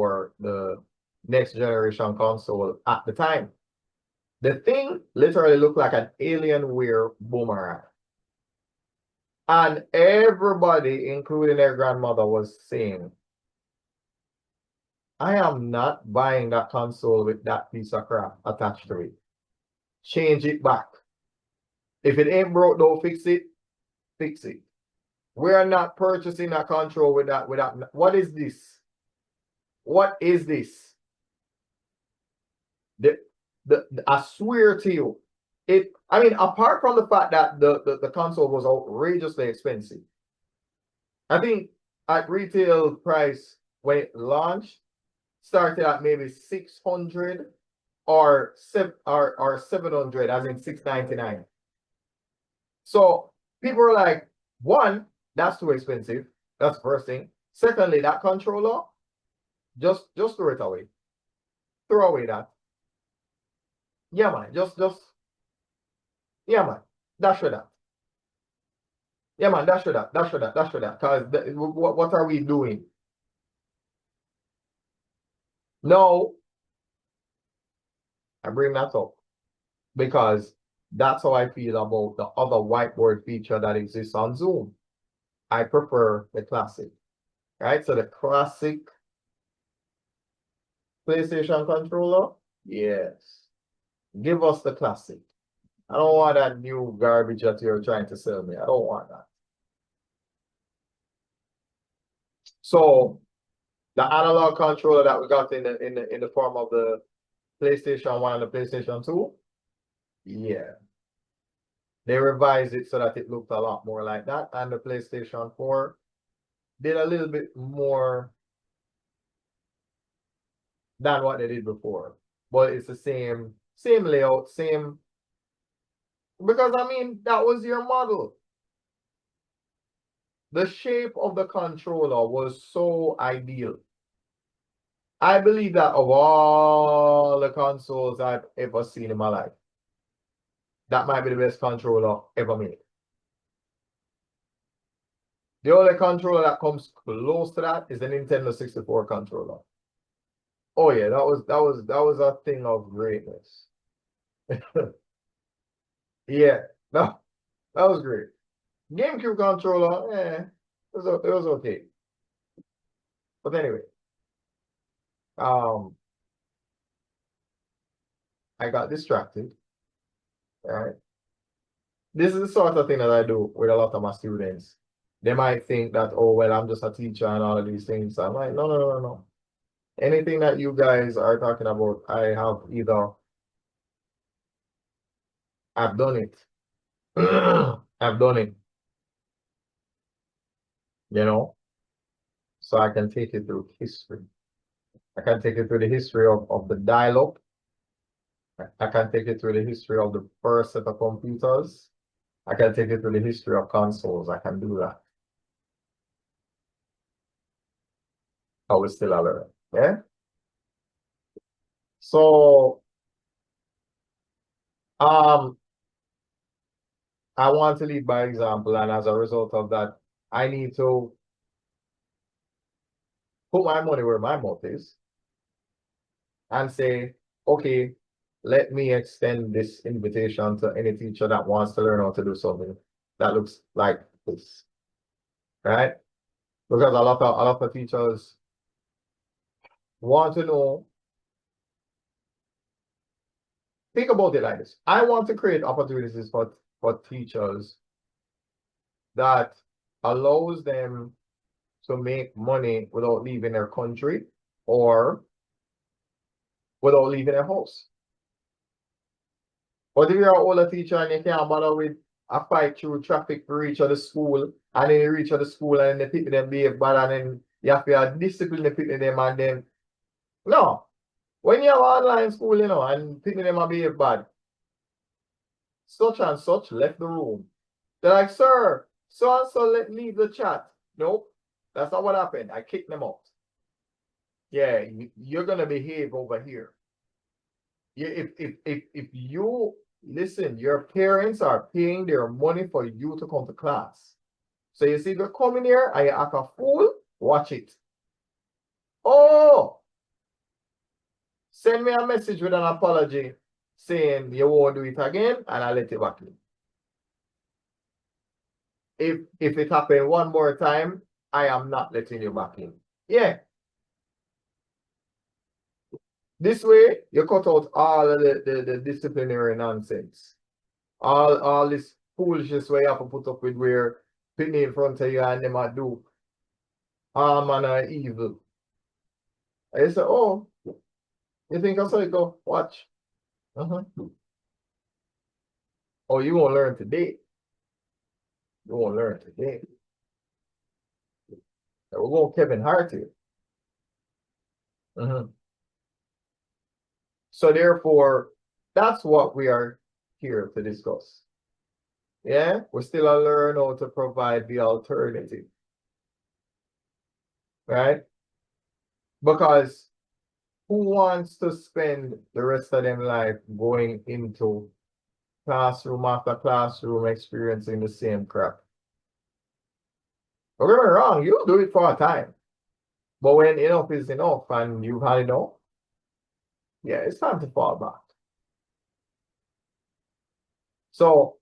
for the next generation console at the time. The thing literally looked like an Alienware boomerang. And everybody, including their grandmother, was saying, I am not buying that console with that piece of crap attached to it. Change it back. If it ain't broke, don't fix it. Fix it. We are not purchasing a control with that. What is this? What is this? I swear to you, I mean, apart from the fact that the console was outrageously expensive, I think at retail price when it launched, started at maybe 600 or 700, as in 699. So people are like, one, that's too expensive. That's the first thing. Secondly, that controller, just throw it away. Throw away that. Yeah, man. Yeah, man. Dash with that. Yeah, man. Dash with that. Dash with that. Dash with that. Because what are we doing? No. I bring that up because that's how I feel about the other whiteboard feature that exists on Zoom. I prefer the classic, right? So the classic PlayStation controller, yes. Give us the classic. I don't want that new garbage that you're trying to sell me. I don't want that. So the analog controller that we got in the form of the PlayStation 1 and the PlayStation 2, yeah. They revised it so that it looked a lot more like that. And the PlayStation 4 did a little bit more than what they did before. But it's the same layout, same. Because, I mean, that was your model. The shape of the controller was so ideal. I believe that of all the consoles I've ever seen in my life, that might be the best controller ever made. The only controller that comes close to that is the Nintendo 64 controller. Oh yeah, that was a thing of greatness. Yeah, no, that was great. GameCube controller, it was okay. But anyway, I got distracted. All right. This is the sort of thing that I do with a lot of my students. They might think that, oh, well, I'm just a teacher and all of these things. I'm like, no. Anything that you guys are talking about, I have either, I've done it. I've done it. You know? So I can take you through history. I can take you through the history of the dial-up. I can take you through the history of the first set of computers. I can take you through the history of consoles. I can do that. I will still learn. Yeah? So, I want to lead by example, and as a result of that, I need to put my money where my mouth is and say, okay, let me extend this invitation to any teacher that wants to learn how to do something that looks like this, right? Because a lot of teachers want to know. Think about it like this. I want to create opportunities for teachers that allows them to make money without leaving their country or without leaving their house. But if you're an older teacher and you can't bother with a fight through traffic to reach the school, and then you reach the school and they pick them behave bad, and then you have to discipline the people them, and then no. When you have online school, you know, and people them behave bad, such and such left the room. They're like, sir, so and so leave the chat. Nope, that's not what happened. I kicked them out. Yeah, you're gonna behave over here. If you listen, your parents are paying their money for you to come to class. So you see, if you're coming here and you act a fool, watch it. Oh, send me a message with an apology saying you won't do it again, and I'll let you back in. If it happens one more time, I am not letting you back in. Yeah. This way, you cut out all of the disciplinary nonsense. All this foolishness where you have to put up with where Pitney in front of you and them might do all manner of evil. And you say, oh, you think I saw it go? Watch. Oh, you won't learn today. You won't learn today. We're going Kevin Hart here. So therefore, that's what we are here to discuss. Yeah, we still learn how to provide the alternative. Right? Because who wants to spend the rest of their life going into classroom after classroom experiencing the same crap? Don't get me wrong, you'll do it for a time. But when enough is enough and you've had enough, yeah, it's time to fall back. So